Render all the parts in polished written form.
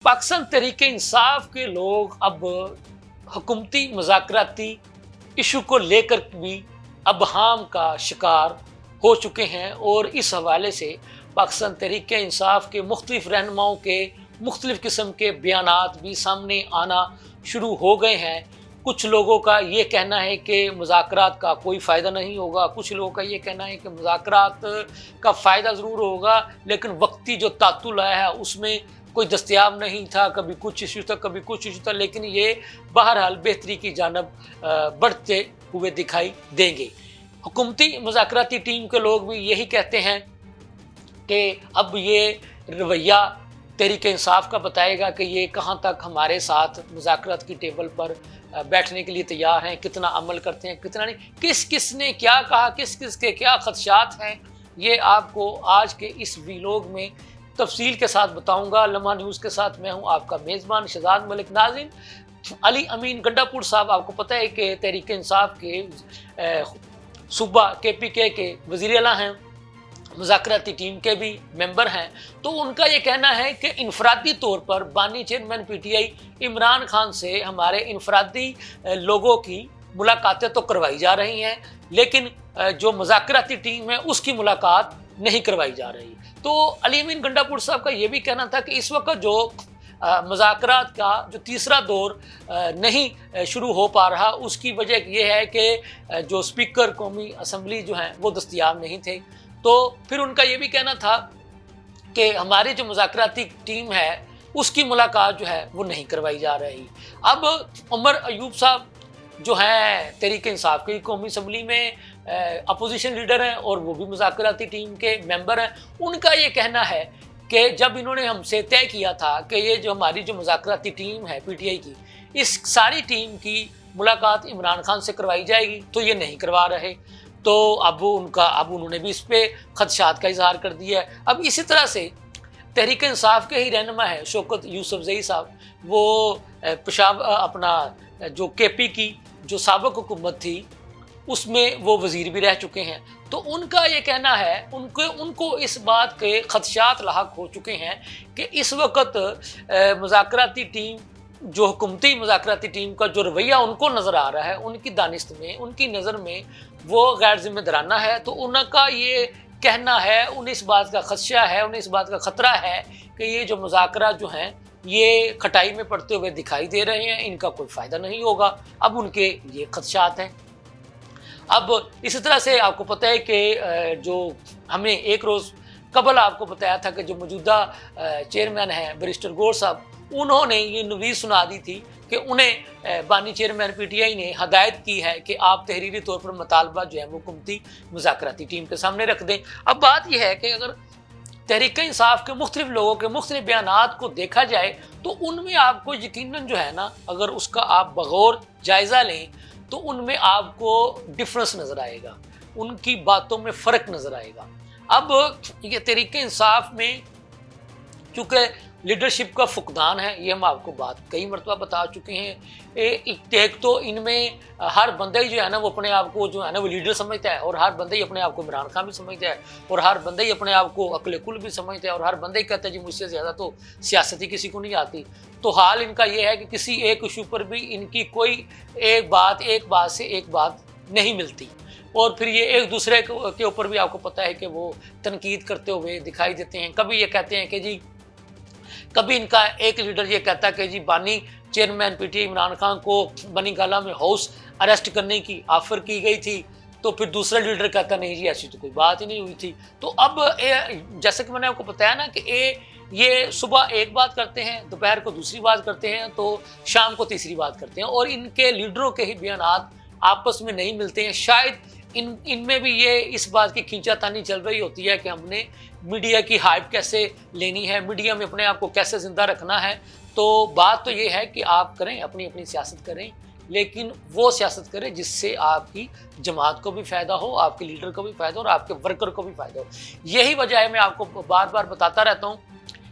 पाकिस्तान तहरीक इंसाफ के लोग अब हुकूमती मुज़ाकराती इशू को लेकर भी अबहम का शिकार हो चुके हैं और इस हवाले से पाकिस्तान तहरीक इंसाफ के मुख्तलिफ रहनुमाओं के मुख्तलिफ किस्म के बयानात भी सामने आना शुरू हो गए हैं। कुछ लोगों का ये कहना है कि मुज़ाकरात का कोई फ़ायदा नहीं होगा, कुछ लोगों का ये कहना है कि मुज़ाकरात का फ़ायदा ज़रूर होगा लेकिन वक्ती जो तातुल आया है उसमें कोई दस्तयाब नहीं था, कभी कुछ इशू था कभी कुछ इशू था, लेकिन ये बहरहाल बेहतरी की जानब बढ़ते हुए दिखाई देंगे। हुकूमती मुज़ाकराती टीम के लोग भी यही कहते हैं कि अब ये रवैया तहरीक इंसाफ का बताएगा कि ये कहाँ तक हमारे साथ मुज़ाकरात की टेबल पर बैठने के लिए तैयार हैं, कितना अमल करते हैं कितना नहीं, किस किस ने क्या कहा, किस किस के क्या खदशात हैं, ये आपको आज के इस वीलॉग में तफसील के साथ बताऊंगा। लम्हा न्यूज़ के साथ मैं हूं आपका मेज़बान शहजाद मलिक। नाज़रीन, अली अमीन गंडापुर साहब आपको पता है कि तहरीक इंसाफ के सूबा KPK के वज़ीर आला हैं, मुज़ाकराती टीम के भी मेंबर हैं। तो उनका ये कहना है कि इनफरादी तौर पर बानी चेयरमैन PTI इमरान खान से हमारे इनफरादी लोगों की मुलाकातें तो करवाई जा रही हैं लेकिन जो मुज़ाकराती टीम है उसकी मुलाकात नहीं करवाई जा रही। तो अली अमीन गंडापुर साहब का ये भी कहना था कि इस वक्त जो मुज़ाकरात का जो तीसरा दौर नहीं शुरू हो पा रहा उसकी वजह यह है कि जो स्पीकर कौमी असम्बली जो हैं वो दस्तयाब नहीं थे। तो फिर उनका ये भी कहना था कि हमारी जो मुज़ाकराती टीम है उसकी मुलाकात जो है वो नहीं करवाई जा रही। अब उमर अयूब साहब जो हैं तहरीक इंसाफ की कौमी असम्बली में अपोजिशन लीडर हैं और वो भी मुज़ाकराती टीम के मेंबर हैं। उनका ये कहना है कि जब इन्होंने हमसे तय किया था कि ये जो हमारी जो मुज़ाकराती टीम है PTI की, इस सारी टीम की मुलाकात इमरान खान से करवाई जाएगी तो ये नहीं करवा रहे। तो अब उन्होंने भी इस पर खदशात का इजहार कर दिया है। अब इसी तरह से तहरीक इंसाफ के ही रहनुमा है शौकत यूसुफजई साहब, वो अपना जो KP की जो साबिक हुकूमत थी उसमें वो वज़ीर भी रह चुके हैं। तो उनका ये कहना है उनको इस बात के खदशात लाहक हो चुके हैं कि इस वक्त मुज़ाकराती टीम जो हुकूमती मुज़ाकराती टीम का जो रवैया उनको नज़र आ रहा है उनकी दानिस्त में उनकी नज़र में वो गैर ज़िम्मेदाराना है। तो उनका ये कहना है, उन्हें इस बात का खदशा है, उन्हें इस बात का ख़तरा है कि ये जो मुज़ाकरात जो हैं ये खटाई में पड़ते हुए दिखाई दे रहे हैं, इनका कोई फ़ायदा नहीं होगा। अब उनके ये खदशात हैं। अब इसी तरह से आपको पता है कि जो हमने एक रोज़ कबल आपको बताया था कि जो मौजूदा चेयरमैन हैं बैरिस्टर गौर साहब, उन्होंने ये नवीज़ सुना दी थी कि उन्हें बानी चेयरमैन PTI ने हदायत की है कि आप तहरीरी तौर पर मुतालबा जो है वो हुकूमती मुज़ाकराती टीम के सामने रख दें। अब बात यह है कि अगर तहरीक इंसाफ के मुख्तलिफ लोगों के मुख्तलिफ बयानात को देखा जाए तो उनमें आपको यकीनन जो है ना, अगर उसका आप बगौर जायज़ा लें तो उनमें आपको डिफरेंस नज़र आएगा, उनकी बातों में फ़र्क नज़र आएगा। अब ये तहरीक इंसाफ में चूँकि लीडरशिप का फुकदान है, ये हम आपको बात कई मरतबा बता चुके हैं। एक तो इनमें हर बंदा ही जो है ना वो अपने आप को जो है ना वो लीडर समझता है और हर बंदा ही अपने आप को इमरान खान भी समझता है और हर बंदा ही अपने आप को अक्ल कुल भी समझता है और हर बंदा ही कहता है जी मुझसे ज़्यादा तो सियासत ही किसी को नहीं आती। तो हाल इनका ये है कि किसी एक इशू पर भी इनकी कोई एक बात से एक बात नहीं मिलती और फिर ये एक दूसरे के ऊपर भी आपको पता है कि वो तनकीद करते हुए दिखाई देते हैं। कभी ये कहते हैं कि जी, कभी इनका एक लीडर ये कहता है कि जी बानी चेयरमैन PTI इमरान खान को बनी गाला में हाउस अरेस्ट करने की ऑफ़र की गई थी, तो फिर दूसरा लीडर कहता नहीं जी ऐसी तो कोई बात ही नहीं हुई थी। तो अब जैसे कि मैंने आपको बताया ना कि ये सुबह एक बात करते हैं, दोपहर को दूसरी बात करते हैं, तो शाम को तीसरी बात करते हैं और इनके लीडरों के ही बयानात आपस में नहीं मिलते हैं। शायद इनमें भी ये इस बात की खींचातानी चल रही होती है कि हमने मीडिया की हाइप कैसे लेनी है, मीडिया में अपने आप को कैसे ज़िंदा रखना है। तो बात तो ये है कि आप करें अपनी अपनी सियासत करें, लेकिन वो सियासत करें जिससे आपकी जमात को भी फ़ायदा हो, आपके लीडर को भी फ़ायदा हो और आपके वर्कर को भी फ़ायदा हो। यही वजह है, मैं आपको बार बार बताता रहता हूँ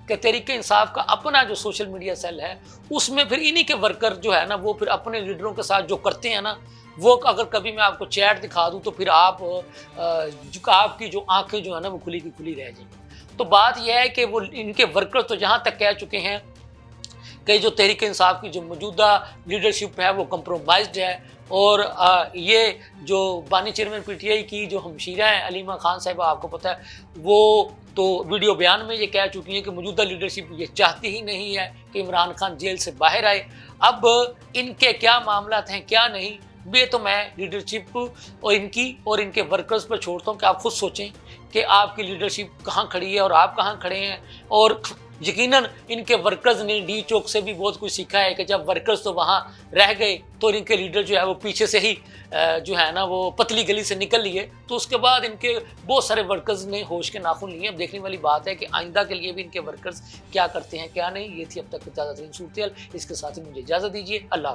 कि तहरीक इंसाफ का अपना जो सोशल मीडिया सेल है उसमें फिर इन्हीं के वर्कर जो है ना वो फिर अपने लीडरों के साथ जो करते हैं ना, वो अगर कभी मैं आपको चैट दिखा दूं तो फिर आपकी जो आंखें जो है ना वो खुली की खुली रह जाएंगी। तो बात यह है कि वो इनके वर्कर तो जहाँ तक कह चुके हैं کہ جو تحریک انصاف کی جو موجودہ لیڈرشپ ہے وہ کمپرومائزڈ ہے، اور یہ جو بانی چیئرمین پی ٹی آئی کی جو ہمشیرہ ہیں علیمہ خان صاحبہ، آپ کو پتہ ہے وہ تو ویڈیو بیان میں یہ کہہ چکی ہیں کہ موجودہ لیڈرشپ یہ چاہتی ہی نہیں ہے کہ عمران خان جیل سے باہر آئے۔ اب ان کے کیا معاملات ہیں کیا نہیں، یہ تو میں لیڈرشپ اور ان کی اور ان کے ورکرز پر چھوڑتا ہوں کہ آپ خود سوچیں کہ آپ کی لیڈرشپ کہاں کھڑی ہے اور آپ کہاں کھڑے ہیں۔ اور یقیناً ان کے ورکرز نے ڈی چوک سے بھی بہت کچھ سیکھا ہے کہ جب ورکرز تو وہاں رہ گئے تو ان کے لیڈر جو ہے وہ پیچھے سے ہی جو ہے نا وہ پتلی گلی سے نکل لیے، تو اس کے بعد ان کے بہت سارے ورکرز نے ہوش کے ناخن لیے۔ اب دیکھنے والی بات ہے کہ آئندہ کے لیے بھی ان کے ورکرز کیا کرتے ہیں کیا نہیں۔ یہ تھی اب تک کی تازہ ترین صورتحال، اس کے ساتھ ہی مجھے اجازت دیجیے، اللہ حافظ۔